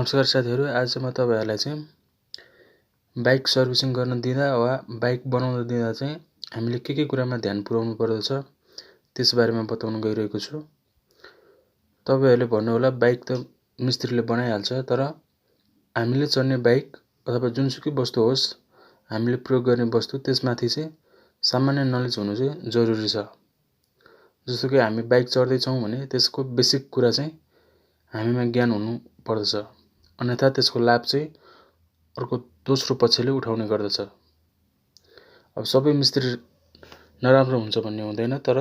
नमस्कार साथीहरू, आज म तपाईहरुलाई चाहिँ बाइक सर्भिसिङ गर्न दिँदा वा बाइक बनाउन दिँदा चाहिँ हामीले के कुरामा ध्यान पुर्याउनु पर्दछ त्यस बारेमा बताउन गइरहेको छु। तपाईहरुले भन्नु होला बाइक त मिस्त्रीले बनाइहाल्छ, तर हामीले चढ्ने बाइक अथवा जुनसुकै वस्तु होस्, हामीले प्रयोग गर्ने वस्तु त्यसमाथि चाहिँ सामान्य नलेज हुनु चाहिँ जरुरी छ। जस्तो कि हामी बाइक चढ्दै छौं भने त्यसको बेसिक कुरा चाहिँ हामीमा ज्ञान हुनु पर्दछ, अन्यथा त्यसको लाभ चाहिँ अर्को दोस्रो पक्षले उठाउने गर्दछ। अब सबै मिस्त्री नराम्रो हुन्छ भन्ने हुँदैन, तर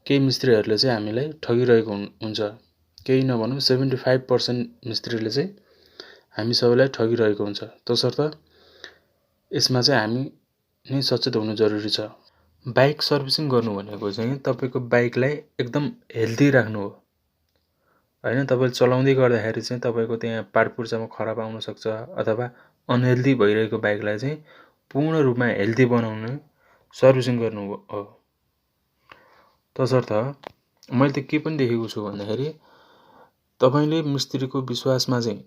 केही मिस्त्रीहरुले चाहिँ हामीलाई ठगिरहेको हुन्छ। केही नभनौं 75% मिस्त्रीले चाहिँ हामी सबैलाई ठगिरहेको हुन्छ। तसर्थ यसमा चाहिँ हामी नै सचेत हुनु जरुरी छ। बाइक सर्भिसिङ गर्नु भनेको चाहिँ तपाईको बाइकलाई एकदम हेल्दी राख्नु हो। हैन, तपाईले चलाउँदै गर्दाखेरि चाहिँ तपाईको त्यहाँ पार्टपुर्जामा खराब आउन सक्छ अथवा अनहेल्दी भइरहेको बाइकलाई चाहिँ पूर्ण रूपमा हेल्दी बनाउन सर्भिसिङ गर्नु हो। तसर्थ मैले त के पनि देखेको छु भन्दाखेरि तपाईले मिस्त्रीको विश्वासमा चाहिँ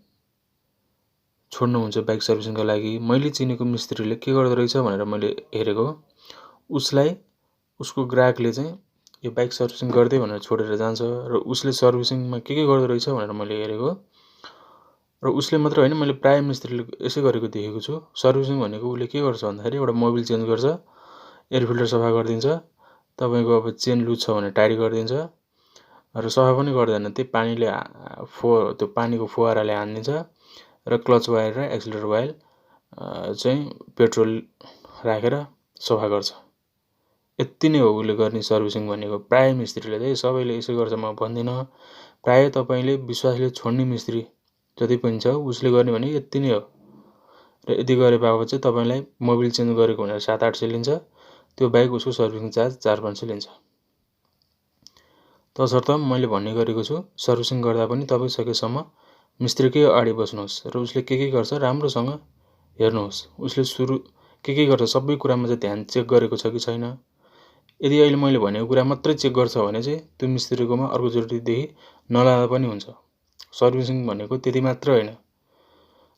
छोड्नुहुन्छ बाइक सर्भिसिङका लागि। मैले चिनेको मिस्त्रीले के गर्दो रहेछ भनेर मैले हेरेको, उसलाई उसको ग्राहकले चाहिँ यो बाइक सर्भिसिङ गर्दै भनेर छोडेर जान्छ र उसले सर्भिसिङमा के गर्दो रहेछ भनेर मैले हेरेको। र उसले मात्र हैन, मैले प्राय मिस्त्रीले यसै गरेको देखेको छु। सर्भिसिङ भनेको उले के गर्छ भन्दाखेरि एउटा मोबिल चेन्ज गर्छ, एयर फिल्टर सफा गर्दिन्छ, तपाईको अब चेन लुज छ भने टाइट गर्दिन्छ र सफा पनि गर्दैन, त्यही पानीले त्यो पानीको फुवाराले हान्दिन्छ र क्लच वायर र एक्सिलरेटर वायर चाहिँ पेट्रोल राखेर सफा गर्छ। यति नै हो उले गर्ने सर्भिसिङ भनेको। प्राय मिस्त्रीले चाहिँ सबैले यसै गर्छ म भन्दिन, प्राय तपाईले विश्वासले छोड्ने मिस्त्री जति पनि छ उसले गर्ने भने यति नै हो। र यदि गरे बापत चाहिँ तपाईलाई मोबिल चेन्ज गरेको भनेर 700-800 लिन्छ, त्यो बाइक उसको सर्भिसिङ चार्ज 400-500 लिन्छ। तसर्थ मैले भन्ने गरेको छु, सर्भिसिङ गर्दा पनि तपाई सकेसम्म मिस्त्रीकै अगाडि बस्नुहोस् र उसले के गर्छ राम्रोसँग हेर्नुहोस्। उसले सुरु के गर्छ सबै कुरामा चाहिँ ध्यान चेक गरेको छ कि छैन। यदि अहिले मैले भनेको कुरा मात्रै चेक गर्छ भने चाहिँ त्यो मिस्त्रीकोमा अर्को चोटिदेखि नलाँदा पनि हुन्छ। सर्भिसिङ भनेको त्यति मात्र हैन,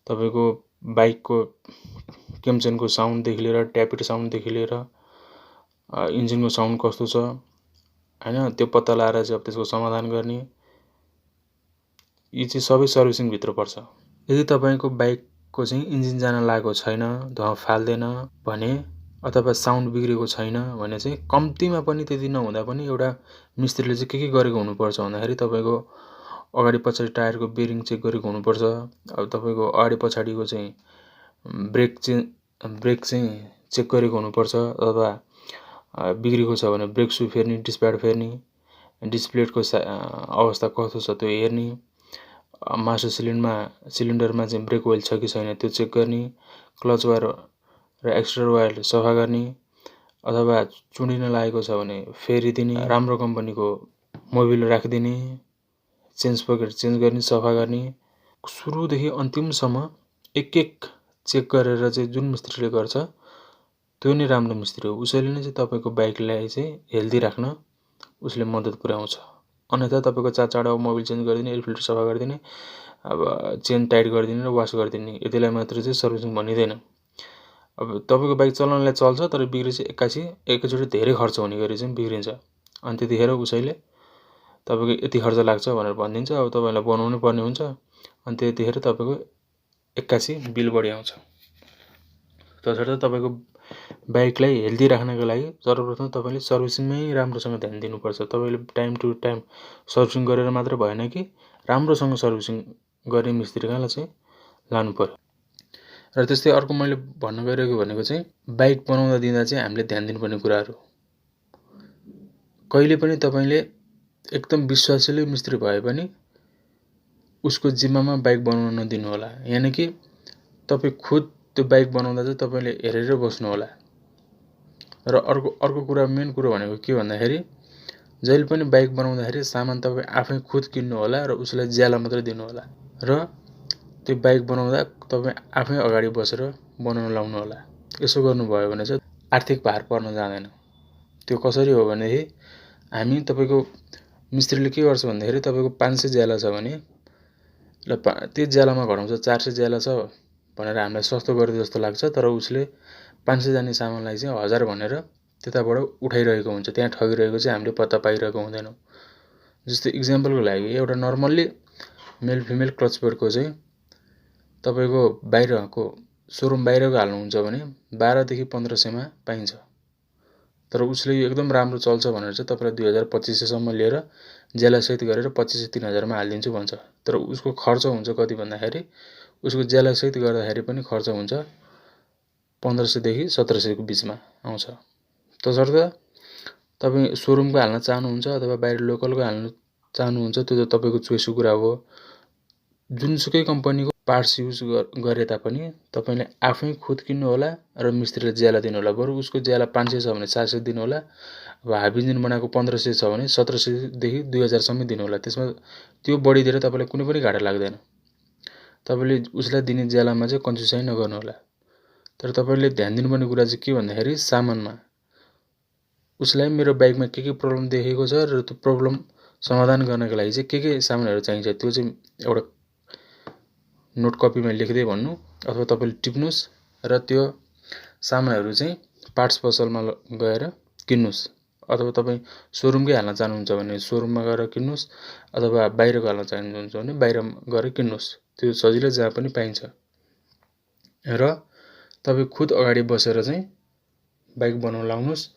तपाईको बाइकको केम्चेनको साउन्ड देखि लिएर ट्यापिट साउन्ड देखि लिएर इन्जिनको साउन्ड कस्तो छ हैन, त्यो पत्ता लगाएर चाहिँ अब त्यसको समाधान गर्ने, यी चाहिँ सबै सर्भिसिङ भित्र पर्छ। यदि तपाईको बाइकको चाहिँ इन्जिन जान लागेको छैन, धुवा फाल्दैन भने अथवा साउन्ड बिग्रेको छैन भने चाहिँ कम्तीमा पनि त्यति नहुँदा पनि एउटा मिस्त्रीले चाहिँ के गरेको हुनुपर्छ भन्दाखेरि तपाईको अगाडि पछाडी टायरको बेरिङ चेक गरेको हुनुपर्छ। अब तपाईको अगाडि पछाडीको चाहिँ ब्रेक चाहिँ चेक गरेको हुनुपर्छ, अथवा बिग्रेको छ भने ब्रेक सु फेर्ने, डिस्प्याड फेर्ने, डिस्प्लेटको अवस्था कस्तो छ त्यो हेर्ने, मास्टर सिलिन्डरमा चाहिँ ब्रेक ओइल छ कि छैन त्यो चेक गर्ने, क्लच वायर र एक्सिलरेटर वायर सफा गर्ने, अथवा चुडिन लागेको छ भने फेरिदिने, राम्रो कम्पनीको मोबिल राखिदिने, चेन्ज पकेट चेन्ज गर्ने, सफा गर्ने। सुरुदेखि अन्तिमसम्म एक चेक गरेर चाहिँ जुन मिस्त्रीले गर्छ त्यो नै राम्रो मिस्त्री हो। उसैले नै चाहिँ तपाईको बाइकलाई चाहिँ हेल्दी राख्न उसले मद्दत पुर्याउँछ। अन्यथा तपाईको चाँडो मोबिल चेन्ज गरिदिने, एयर फिल्टर सफा गरिदिने, अब चेन टाइट गरिदिने र वास गरिदिने, यतिलाई मात्र चाहिँ सर्भिसिङ भनिदैन। अब तपाईको बाइक चलाउनलाई चल्छ, तर बिग्रेपछि एकैचोटी धेरै खर्च हुने गरी चाहिँ बिग्रिन्छ। अनि त्यतिखेर उसैले तपाईको यति खर्च लाग्छ भनेर भनिदिन्छ। अब तपाईलाई बनाउनै पर्ने हुन्छ, अनि त्यतिखेर तपाईको एक्कासी बिल बढी आउँछ। तसर्थ तपाईको बाइकलाई हेल्दी राख्नका लागि सर्वप्रथम तपाईले सर्भिसिङमै राम्रोसँग ध्यान दिनुपर्छ। तपाईले टाइम टु टाइम सर्भिसिङ गरेर मात्र भएन कि राम्रोसँग सर्भिसिङ गर्ने मिस्त्रीलाई चाहिँ लानु पर्यो। र त्यस्तै अर्को मैले भन्न गइरहेको भनेको चाहिँ बाइक बनाउँदा दिँदा चाहिँ हामीले ध्यान दिनुपर्ने कुराहरु। कहिले पनि तपाईले एकदम विश्वासिलो मिस्त्री भए पनि उसको जिम्मामा बाइक बनाउन नदिनु होला। यानी कि तपाई खुद त्यो बाइक बनाउँदा चाहिँ तपाईले हेरेर बस्नु होला। र अर्को कुरा मेन कुरा भनेको के भन्दाखेरि जहिले पनि बाइक बनाउँदाखेरि सामान तपाई आफै खुद किन्नु होला र उसलाई ज्याला मात्र दिनु होला। र त्यो बाइक बनाउँदा तपाई आफै अगाडि बसेर बनाउन लाउनु होला। यसो गर्नुभयो भने चाहिँ आर्थिक भार पर्न जाँदैन। त्यो कसरी हो भनेदेखि हामी तपाईको मिस्त्रीले के गर्छ भन्दाखेरि तपाईको 500 ज्याला छ भने र त्यो ज्यालामा घटाउँछ 400 ज्याला छ भनेर हामीलाई सस्तो गरिदियो जस्तो लाग्छ, तर उसले 500 जाने सामानलाई चाहिँ 1000 भनेर त्यताबाट उठाइरहेको हुन्छ। त्यहाँ ठगिरहेको चाहिँ हामीले पत्ता पाइरहेको हुँदैनौँ। जस्तै इक्जाम्पलको लागि एउटा नर्मल्ली मेल फिमेल क्लच पेडको चाहिँ तपाईँको बाहिरको सोरुम बाहिरको हाल्नुहुन्छ भने 1200 देखि 1500 मा पाइन्छ। तर उसले यो एकदम राम्रो चल्छ भनेर चाहिँ तपाईँलाई 2000-2500 सम्म लिएर ज्यालासहित गरेर 2500-3000 मा हालिदिन्छु भन्छ। तर उसको खर्च हुन्छ कति भन्दाखेरि उसको ज्यालासहित गर्दाखेरि पनि खर्च हुन्छ 1500 देखि 1700 को बिचमा आउँछ। तसर्थ तपाईँ सोरुमको हाल्न चाहनुहुन्छ अथवा बाहिर लोकलको हाल्न चाहनुहुन्छ त्यो त तपाईँको चोइसको कुरा हो। जुनसुकै कम्पनीको पार्ट्स युज गरे तापनि तपाईँले आफै खुद किन्नु होला र मिस्त्रीले ज्याला दिनु होला। बरु उसको ज्याला 500 छ भने 400 दिनु होला। अब हाफ इन्जिन बनाएको 1500 छ भने 1700 देखि 2000 सम्म दिनु होला। त्यसमा त्यो बढी दिएर तपाईँलाई कुनै पनि घाटा लाग्दैन। तपाईँले उसलाई दिने ज्यालामा चाहिँ कन्जुसाइ नगर्नु होला। तर तपाईँले ध्यान दिनुपर्ने कुरा चाहिँ के भन्दाखेरि सामानमा उसलाई मेरो बाइकमा के प्रब्लम देखेको छ र त्यो प्रब्लम समाधान गर्नको लागि चाहिँ के सामानहरू चाहिन्छ त्यो चाहिँ एउटा नोट कपीमा लेख्दै भन्नु अथवा तपाईँले टिप्नुस् र त्यो सामानहरू चाहिँ पार्ट्स पसलमा गएर किन्नुस्। अथवा तपाईँ सोरुमकै हाल्न चाहनुहुन्छ भने सोरुममा गएर किन्नुस् अथवा बाहिरको हाल्न चाहनुहुन्छ भने बाहिर गएर किन्नुस्। त्यो सजिलै जहाँ पनि पाइन्छ। र तपाईँ खुद अगाडि बसेर चाहिँ बाइक बनाउन लाउनुस्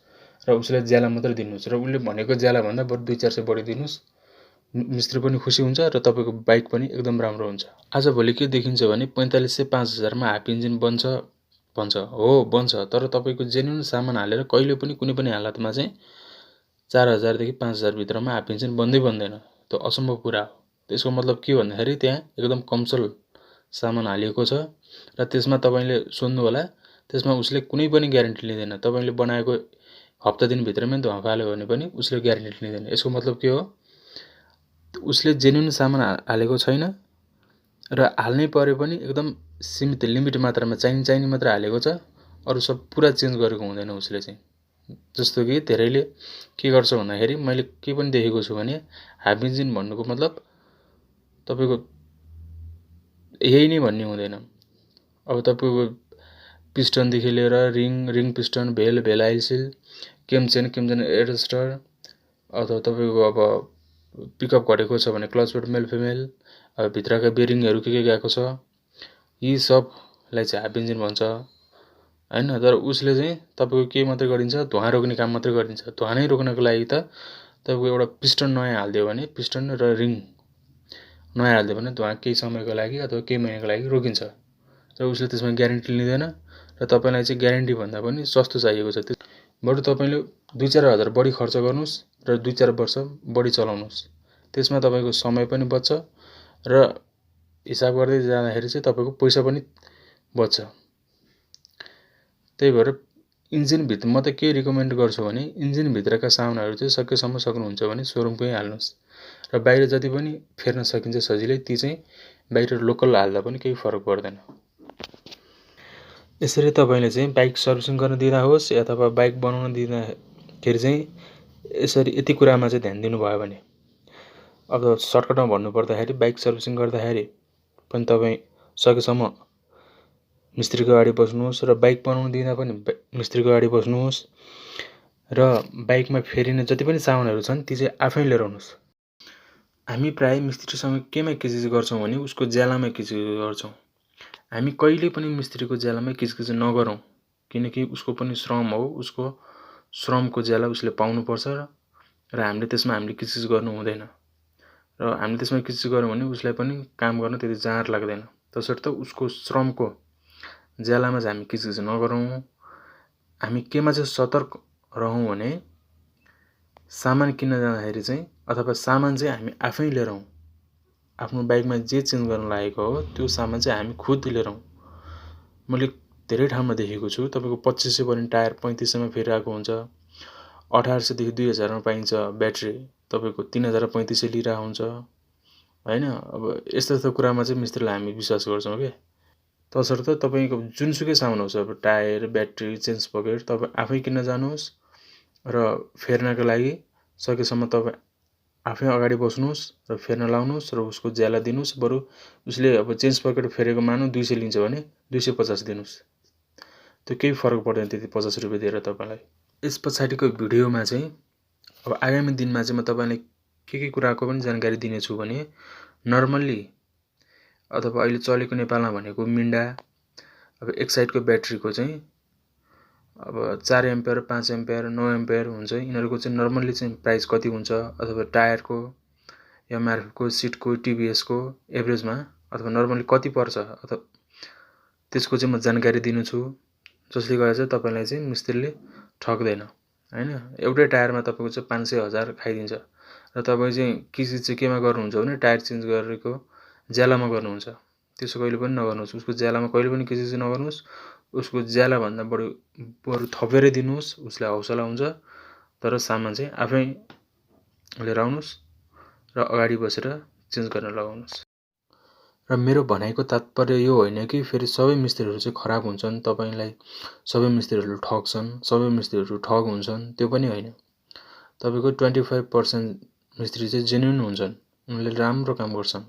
र उसलाई ज्याला मात्रै दिनुहोस् र उसले भनेको ज्याला भन्दा बरु 2-400 बढी दिनुहोस्। मिस्त्री पनि खुसी हुन्छ र तपाईँको बाइक पनि एकदम राम्रो हुन्छ। आजभोलि के देखिन्छ भने 4500-5000 मा हाफ इन्जिन बन्छ भन्छ। हो बन्छ, तर तपाईँको जेन्युन सामान हालेर कहिले पनि कुनै पनि हालतमा चाहिँ 4000 देखि 5000 भित्रमा हाफ इन्जिन बन्दैन। त्यो असम्भव कुरा हो। त्यसको मतलब के भन्दाखेरि त्यहाँ एकदम कमसल सामान हालिएको छ र त्यसमा तपाईँले सोध्नु होला त्यसमा उसले कुनै पनि ग्यारेन्टी लिँदैन। तपाईँले बनाएको हप्ता दिन भित्रमै धुवा फाल्यो भने पनि उसले ग्यारेन्टी लिँदैन। यसको मतलब के हो? उसले जेन्युन सामान हालेको छैन र हाल्नै पर्यो पनि एकदम सीमित लिमिट मात्रामा चाहिने मात्र हालेको छ। अरु सब पुरा चेन्ज गरेको हुँदैन उसले चाहिँ। जस्तो कि धेरैले के गर्छ भन्दाखेरि मैले के पनि देखेको छु भने हाफ इन्जिन भन्नुको मतलब तपाईको यही नै भन्ने हुँदैन। अब तपाईको पिस्टन देखि लिएर रिङ पिस्टन भेल आइल सिल केम चेन एडजस्टर अथवा तपाईको अब पिकअप घटेको छ भने क्लच पेड मेल फिमेल अब भित्रका बेरिङहरु के गएको छ यी सबलाई चाहिँ हाफ इन्जिन भन्छ हैन। तर उसले चाहिँ तपाईको के मात्रै गरिन्छ धुवा रोक्ने काम मात्रै गरिन्छ। धुवा नै रोक्नको लागि त तपाईको एउटा पिस्टन नयाँ हाल्दियो भने पिस्टन र रिङ नयाँ हाल्दियो भने धुवा केही समयको लागि अथवा केही महिनाको लागि रोकिन्छ र उसले त्यसमा ग्यारेन्टी लिँदैन र तपाईलाई चाहिँ ग्यारेन्टी भन्दा पनि सस्तो चाहिएको छ। बरु तपाईले 2-4 हजार बढी खर्च गर्नुस् र 2-4 वर्ष बढी चलाउनुस्। त्यसमा तपाईको समय पनि बच्छ र हिसाब गर्दै जाँदाखेरि चाहिँ तपाईको पैसा पनि बच्छ। त्यही भएर इन्जिन भित्र म त के रिकमेन्ड गर्छु भने इन्जिन भित्रका सामानहरु चाहिँ सकेसम्म सक्नुहुन्छ भने सोरुमकै हाल्नुस् र बाहिर जति पनि फेर्न सकिन्छ सजिलै ती चाहिँ बाहिर लोकल हाल्दा पनि केही फरक पर्दैन। यसरी तपाईले चाहिँ बाइक सर्भिसिङ गर्न दिँदा होस् अथवा बाइक बनाउन दिँदाखेरि चाहिँ यसरी यति कुरामा चाहिँ ध्यान दिनु भयो भने अब सर्टकटमा भन्नु पर्दाखेरि बाइक सर्भिसिङ गर्दाखेरि पनि तपाई सकेसम्म मिस्त्रीको अगाडि बस्नुहोस् र बाइक बनाउन दिँदा पनि मिस्त्रीको अगाडि बस्नुहोस् र बाइकमा फेरिने जति पनि सामानहरु छन् ती चाहिँ आफै लिएर आउनुहोस्। हामी प्राय मिस्त्रीसँग केमा किचकिच गर्छौं भने उसको ज्यालामा किचकिच गर्छौं। हामी कहिले पनि मिस्त्रीको ज्यालामा किचकिच नगरौं किनकि उसको पनि श्रम हो। उसको श्रमको ज्याला उसले पाउनु पर्छ र हामीले किचकिच गर्नु हुँदैन र हामीले त्यसमा किचकिच गर्यौं भने उसलाई पनि काम गर्न त्यति जाँगर लाग्दैन। तसर्थ उसको श्रमको ज्यालामा चाहिँ हामी किचकिच नगरौं। हामी केमा चाहिँ सतर्क रहौं भने सामान किन्न जाँदाखेरि चाहिँ अथवा सामान चाहिँ हामी आफै लिएर आउँ। आफ्नो बाइकमा जे चेन्ज गर्न लागेको हो त्यो सामान चाहिँ हामी खुद लिएर आउँ। मैले धेरै ठाउँमा देखेको छु तपाईको 2500 पर्ने टायर 3500 मा फेरिरहेको हुन्छ। 1800 देखि 2000 मा पाइन्छ ब्याट्री तपाईको 3035 लिइरा हुन्छ हैन। अब यस्तो कुरामा चाहिँ मिस्त्रीलाई हामी विश्वास गर्छौं के। तसर्थ तपाईको जुनसुकै सामान होस् अब टायर ब्याट्री चेन्ज पकेट तपाई आफै किन्न जानुहोस् र फेर्नको लागि सकेसम्म तपाई आफै अगाडि बस्नुहोस् र फेर्न लाउनुहोस् र उसको ज्याला दिनुहोस्। बरु उसले अब चेन्ज पकेट फेरेको मानौँ 200 लिन्छ भने 250 दिनुहोस्। त्यो केही फरक पर्दैन त्यति 50 रुपियाँ दिएर तपाईँलाई। यस पछाडिको भिडियोमा चाहिँ अब आगामी दिनमा चाहिँ म तपाईँलाई के कुराको पनि जानकारी दिनेछु भने नर्मल्ली अथवा अहिले चलेको नेपालमा भनेको मिन्डा अब एक साइडको ब्याट्रीको चाहिँ अब 4 एम्पियर 5 एम्पियर 9 एम्पियर हुन्छ। यिनीहरूको चाहिँ नर्मल्ली चाहिँ प्राइस कति हुन्छ अथवा टायरको एमआरएफको सिटको टिभिएसको एभरेजमा अथवा नर्मल्ली कति पर्छ अथवा त्यसको चाहिँ म जानकारी दिनेछु, जसले गर्दा चाहिँ तपाईँलाई चाहिँ मिस्त्रीले ठग्दैन हैन। एउटै टायरमा तपाईँको चाहिँ 500,000 खाइदिन्छ र तपाईँ चाहिँ किसी चाहिँ केमा गर्नुहुन्छ भने टायर चेन्ज गरेको ज्यालामा गर्नुहुन्छ। त्यसो कहिले पनि नगर्नुहोस्। उसको ज्यालामा कहिले पनि किसी चाहिँ नगर्नुहोस्। उसको ज्यालाभन्दा बरु थपेरै दिनुहोस्, उसलाई हौसला हुन्छ। तर सामान चाहिँ आफै लिएर आउनुहोस् र अगाडि बसेर चेन्ज गर्न लगाउनुहोस्। र मेरो भनाइको तात्पर्य यो होइन कि फेरि सबै मिस्त्रीहरू चाहिँ खराब हुन्छन्, तपाईँलाई सबै मिस्त्रीहरू ठग्छन्, सबै मिस्त्रीहरू ठग हुन्छन्, त्यो पनि होइन। तपाईँको 25% मिस्त्री चाहिँ जेन्युन हुन्छन्, उनले राम्रो काम गर्छन्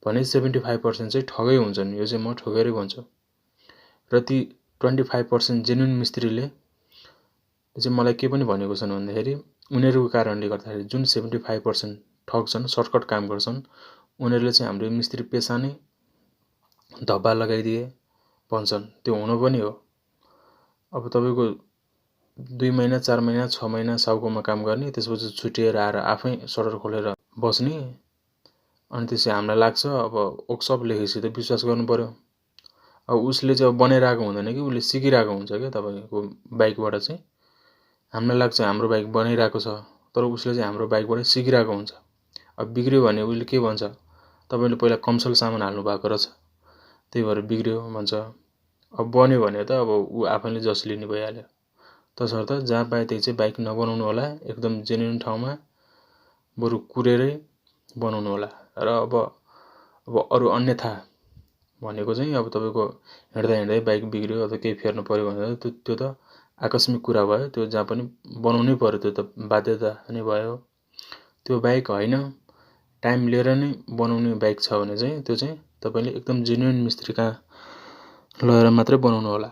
भने 75% चाहिँ ठगै हुन्छन्। यो चाहिँ म ठोकेरै भन्छु। र ती 25% जेन्युन मिस्त्रीले चाहिँ मलाई के पनि भनेको छन् भन्दाखेरि उनीहरूको कारणले गर्दाखेरि जुन 75% ठग्छन्, सर्टकट काम गर्छन्, उनीहरूले चाहिँ हाम्रो मिस्त्री पेसा नै धब्बा लगाइदिए भन्छन्। त्यो हुनु पनि हो। अब तपाईँको 2 महिना 4 महिना 6 महिना साउकोमा काम गर्ने, त्यसपछि छुट्टिएर आएर आफै सटर खोलेर बस्ने, अनि त्यसै हामीलाई लाग्छ अब वर्कसप लेखेपछि त विश्वास गर्नु पर्यो। अब उसले चाहिँ अब बनाइरहेको हुँदैन कि उसले सिकिरहेको हुन्छ क्या तपाईँको बाइकबाट चाहिँ। हामीलाई लाग्छ हाम्रो बाइक बनाइरहेको छ, तर उसले चाहिँ हाम्रो बाइकबाट सिकिरहेको हुन्छ। अब बिग्रियो भने उसले के भन्छ, तपाईँले पहिला कमसल सामान हाल्नु भएको रहेछ, त्यही भएर बिग्रियो भन्छ। अब बन्यो भने त अब ऊ आफैले जस लिने भइहाल्यो। तसर्थ जहाँ पाए त्यही चाहिँ बाइक नबनाउनु होला, एकदम जेन्युन ठाउँमा बरु कुरेरै बनाउनु होला। र अब अरू अन्यथा भनेको चाहिँ अब तपाईँको हिँड्दै बाइक बिग्रियो अथवा केही फेर्नु पर्यो भने त्यो त आकस्मिक कुरा भयो। त्यो जहाँ पनि बनाउनै पर्यो, त्यो त बाध्यता नै भयो। त्यो बाइक होइन, टाइम लिएर नै बनाउने बाइक छ भने चाहिँ त्यो चाहिँ तपाईँले एकदम जेन्युन मिस्त्री कहाँ लगेर मात्रै बनाउनु होला।